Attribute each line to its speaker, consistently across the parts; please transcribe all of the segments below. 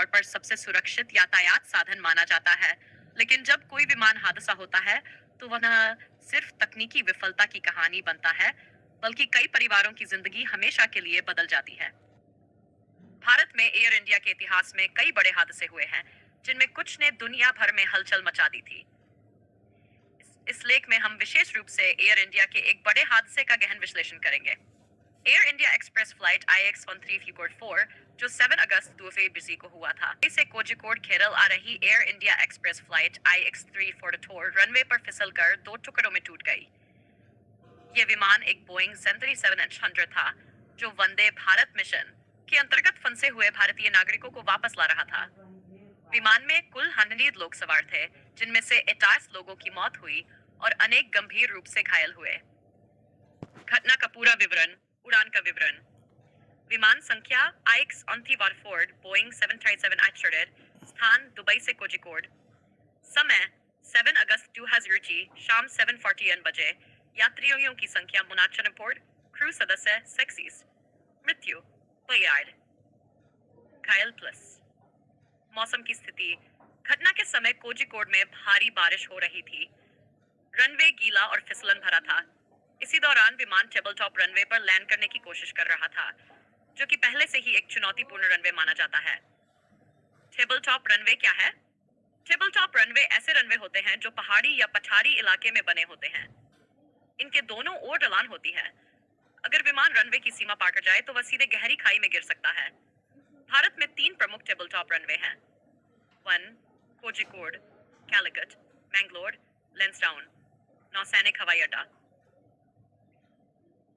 Speaker 1: तौर पर सबसे सुरक्षित यातायात साधन माना जाता है, लेकिन जब कोई विमान हादसा होता है, तो वह न सिर्फ तकनीकी विफलता की कहानी बनता है, बल्कि कई परिवारों की जिंदगी हमेशा के लिए बदल जाती है। भारत में एयर इंडिया के इतिहास में कई बड़े हादसे हुए हैं, जिनमें कुछ ने दुनिया भर में हलचल मचा दी थी। इस लेख में हम विशेष रूप से एयर इंडिया के एक बड़े हादसे का गहन विश्लेषण करेंगे। Air India express flight IX-1334, जो 7 अगस्त 2020 को हुआ था, इसे कोझिकोड केरल आ रही air India express flight IX-344 runway पर फिसलकर दो टुकड़ों में टूट गई। यह विमान एक बोइंग 737-800 था, जो वंदे भारत मिशन के अंतर्गत फंसे हुए भारतीय नागरिकों को वापस ला रहा था। विमान में कुल 100 लोग सवार थे, जिनमें से 28 लोगों की मौत हुई और अनेक गंभीर रूप से घायल हुए। घटना का पूरा विवरण। उड़ान का विवरण। विमान संख्या IX-344 बोइंग 737-800, स्थान दुबई से कोझिकोड। समय 7 अगस्त 2000 शाम 7:40 बजे। यात्रियों की संख्या मुनाचन रिपोर्ट। क्रू सदस्य 6। मृत्यु बयाड़। घायल प्लस। मौसम की स्थिति। घटना के समय कोझिकोड में भारी बारिश हो रही थी। रनवे गीला और फिसलन भरा था। इसी दौरान विमान टेबल टॉप रनवे पर लैंड करने की कोशिश कर रहा था, जो कि पहले से ही एक चुनौतीपूर्ण रनवे माना जाता है। टेबल टॉप रनवे क्या है? टेबल टॉप रनवे ऐसे रनवे होते हैं जो पहाड़ी या पठारी इलाके में बने होते हैं। इनके दोनों ओर ढलान होती है। अगर विमान रनवे की सीमा पार कर जाए तो वह सीधे गहरी खाई में गिर सकता है। भारत में 3 प्रमुख टेबल टॉप रनवे हैं। 1 कोझिकोड, कैलिकट, मैंगलोर, लेंसडाउन। नौसैनिक हवाई अड्डा।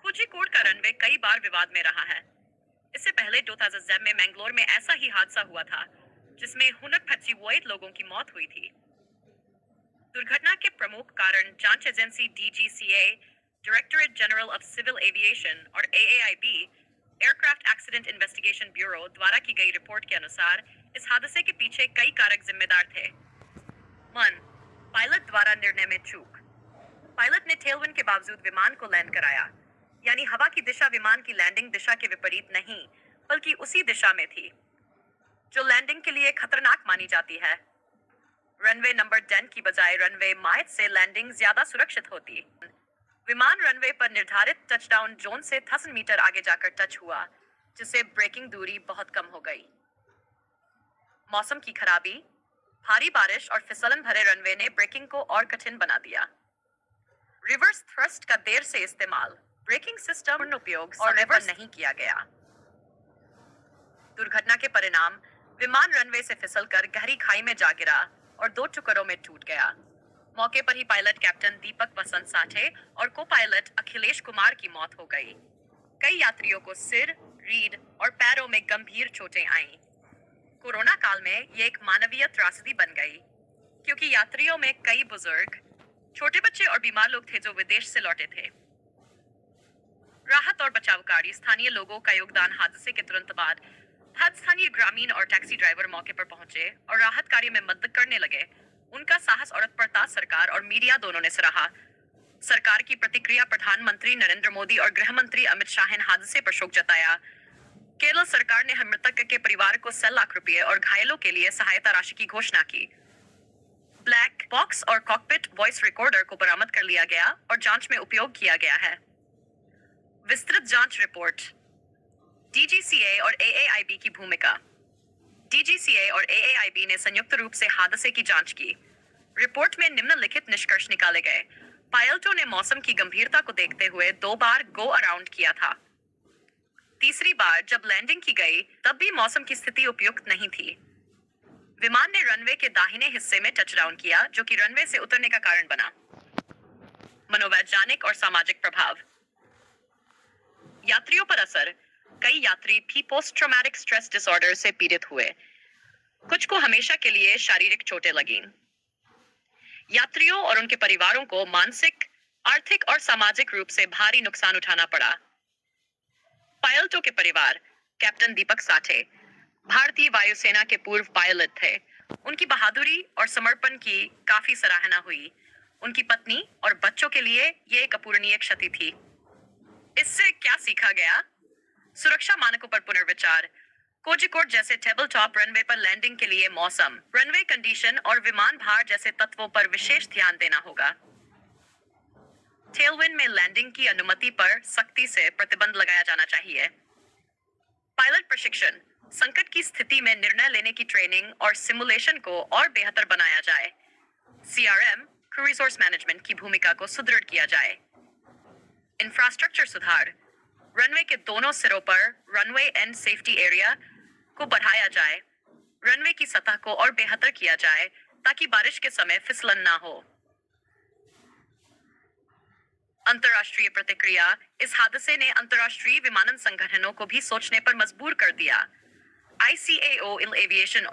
Speaker 1: कोझिकोड का रनवे कई बार विवाद में रहा है। इससे पहले 2000 में मैंगलोर में ऐसा ही हादसा हुआ था, जिसमें 128 लोगों की मौत हुई थी। दुर्घटना के प्रमुख कारण जांच agency DGCA, directorate general of civil aviation और AAIB, aircraft accident investigation bureau द्वारा की गई रिपोर्ट के अनुसार इस हादसे के पीछे कई कारक जिम्मेदार थे। 1 पायलट द्वारा निर्णय में चूक। पायलट ने टेलविंड के बावजूद विमान को लैंड कराया, यानी हवा की दिशा विमान की लैंडिंग दिशा के विपरीत नहीं, बल्कि उसी दिशा में थी, जो लैंडिंग के लिए खतरनाक मानी जाती है। रनवे नंबर 10 की बजाय रनवे माइट से लैंडिंग ज्यादा सुरक्षित होती। विमान रनवे पर निर्धारित टचडाउन जोन से 10 मीटर आगे जाकर टच हुआ, जिससे ब्रेकिंग दूरी बहुत कम हो गई। मौसम की खराबी। भारी बारिश और फिसलन भरे रनवे ने ब्रेकिंग को और कठिन बना दिया। रिवर्स थ्रस्ट का देर से इस्तेमाल। ब्रेकिंग सिस्टम उपयोग और रिवर्स नहीं किया गया। दुर्घटना के परिणाम। विमान रनवे से फिसलकर गहरी खाई में जा गिरा और दो टुकड़ों में टूट गया। मौके पर ही पायलट कैप्टन दीपक वसंत साठे और को पायलट अखिलेश कुमार की मौत हो गई। कई यात्रियों को सिर, रीढ़ और पैरों में गंभीर चोटें आईं। कोरोना काल में ये एक मानवीय त्रासदी बन गई, क्योंकि यात्रियों में कई बुजुर्ग, छोटे बच्चे और बीमार लोग थे जो विदेश से लौटे थे। राहत और बचाव कार्य। स्थानीय लोगों का योगदान। हादसे के तुरंत बाद स्थानीय ग्रामीण और टैक्सी ड्राइवर मौके पर पहुंचे और राहत कार्य में मदद करने लगे। उनका साहस और तत्परता सरकार और मीडिया दोनों ने सराहा। सरकार की प्रतिक्रिया। प्रधानमंत्री नरेंद्र मोदी और गृह मंत्री अमित शाह ने हादसे पर शोक जताया। केरल सरकार ने मृतक के परिवार को 100 लाख रुपए और घायलों के लिए सहायता राशि की घोषणा की। ब्लैक बॉक्स और कॉकपिट वॉइस रिकॉर्डर को बरामद कर लिया गया और जांच में उपयोग किया गया है। विस्तृत जांच रिपोर्ट। DGCA और AAIB की भूमिका। DGCA और AAIB ने संयुक्त रूप से हादसे की जांच की। रिपोर्ट में निम्नलिखित निष्कर्ष निकाले गए। पायलटों ने मौसम की गंभीरता को देखते हुए 2 बार गो अराउंड किया था। तीसरी बार जब लैंडिंग की गई, तब भी मौसम की स्थिति उपयुक्त नहीं थी। विमान ने रनवे के दाहिने हिस्से में टचडाउन किया, जो कि रनवे से उतरने का कारण बना। मनोवैज्ञानिक और सामाजिक प्रभाव। यात्रियों पर असर। कई यात्री भी पोस्ट ट्रॉमेटिक स्ट्रेस डिसऑर्डर से पीड़ित हुए। कुछ को हमेशा के लिए शारीरिक चोटें लगीं। यात्रियों और उनके परिवारों को मानसिक, आर्थिक और सामाजिक रूप से भारी नुकसान उठाना पड़ा। पायलटों के परिवार। कैप्टन दीपक साठे भारतीय वायुसेना के पूर्व पायलट थे। उनकी बहादुरी और समर्पण की काफी सराहना हुई। उनकी पत्नी और बच्चों के लिए ये एक अपूरणीय क्षति थी। इससे क्या सीखा गया? सुरक्षा मानकों पर पुनर्विचार। कोझिकोड जैसे टेबल टॉप रनवे पर लैंडिंग के लिए मौसम, रनवे कंडीशन और विमान भार जैसे तत्वों पर विशेष ध्यान देना होगा। टेलविंड में लैंडिंग की अनुमति पर सख्ती से प्रतिबंध लगाया जाना चाहिए। पायलट प्रशिक्षण, संकट की स्थिति में निर्णय लेने की ट्रेनिंग और सिमुलेशन को और बेहतर बनाया जाए। सीआरएम, क्रू रिसोर्स मैनेजमेंट की भूमिका को सुदृढ़ किया जाए। इंफ्रास्ट्रक्चर सुधार, रनवे के दोनों सिरों पर रनवे एंड सेफ्टी एरिया को बढ़ाया जाए। रनवे की सतह को और बेहतर किया जाए ताकि बारिश के समय फिसलन ना हो। अंतर्राष्ट्रीय प्रतिक्रिया, इस हादसे ने अंतर्राष्ट्रीय विमानन संगठनों को भी सोचने पर मजबूर कर दिया। ICAO aviation